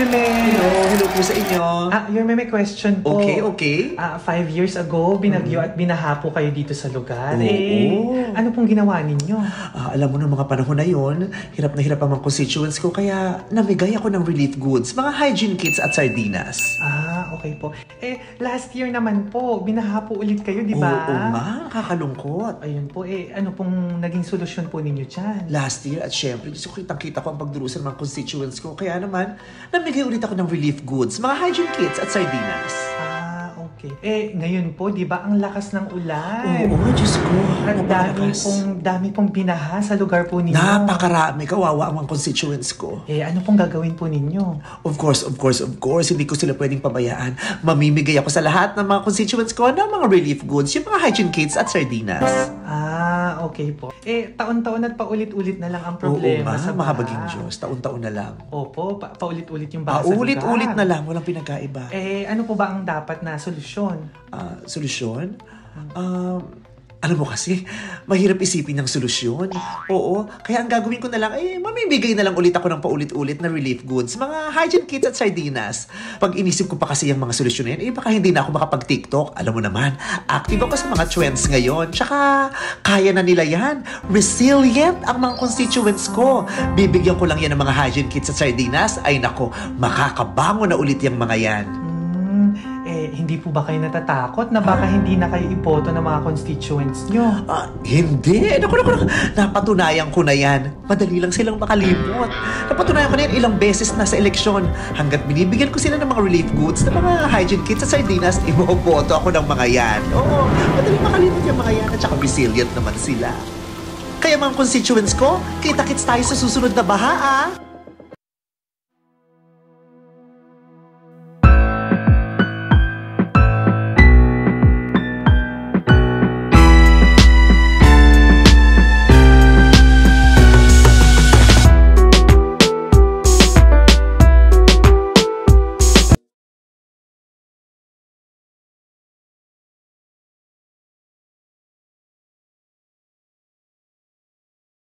Meme! Hello po sa inyo. Your Meme, question po. Okay. 5 years ago, binagyo at binaha po kayo dito sa lugar. Oo. Ano pong ginawa ninyo? Alam mo, ng mga panahon na yon, hirap na hirap ang mga constituents ko, kaya namigay ako ng relief goods, mga hygiene kits at sardinas. Okay po. Last year naman po, binaha po ulit kayo, di ba? Oo nga, kakalungkot. Ayun po, ano pong naging solusyon po ninyo dyan? Last year, at syempre, gusto ko kitang-kita ko ang pagdurusan ng mga constituents ko, kaya naman, namigay ulit ako ng relief goods, mga hygiene kits at sardinas. Okay. Ngayon po, di ba, ang lakas ng ulan? Oo, Diyos ko. At dami pong binaha sa lugar po ninyo. Napakarami. Kawawa ang mga constituents ko. Ano pong gagawin po ninyo? Of course. Hindi ko sila pwedeng pabayaan. Mamimigay ako sa lahat ng mga constituents ko ng mga relief goods, yung mga hygiene kits at sardinas. Okay po. Taon-taon at paulit-ulit na lang ang problema sa mahabaging Diyos. Taon-taon na lang. Opo, paulit-ulit yung baha sa lugar. Paulit-ulit na lang. Walang pinagkaiba. Ano po ba ang dapat na solusyon? Solusyon? Alam mo kasi, mahirap isipin ng solusyon. Oo, kaya ang gagawin ko na lang, mamimigay na lang ulit ako ng paulit-ulit na relief goods, mga hygiene kits at sardinas. Pag inisip ko pa kasi yung mga solusyon na yan, baka hindi na ako makapag-TikTok. Alam mo naman, active ako sa mga trends ngayon. Tsaka, kaya na nila yan. Resilient ang mga constituents ko. Bibigyan ko lang yan ng mga hygiene kits at sardinas. Ay nako, makakabango na ulit yung mga yan. Hindi po ba kayo natatakot na baka hindi na kayo iboto ng mga constituents nyo? Hindi. Naku. Napatunayan ko na yan. Madali lang silang makalimot. Napatunayan ko na yan ilang beses na sa eleksyon. Hanggat binibigyan ko sila ng mga relief goods, ng mga hygiene kits at sardinas, iboboto ako ng mga yan. Oo, madali makalimot yung mga yan at saka resilient naman sila. Kaya mga constituents ko, kita-kits tayo sa susunod na baha,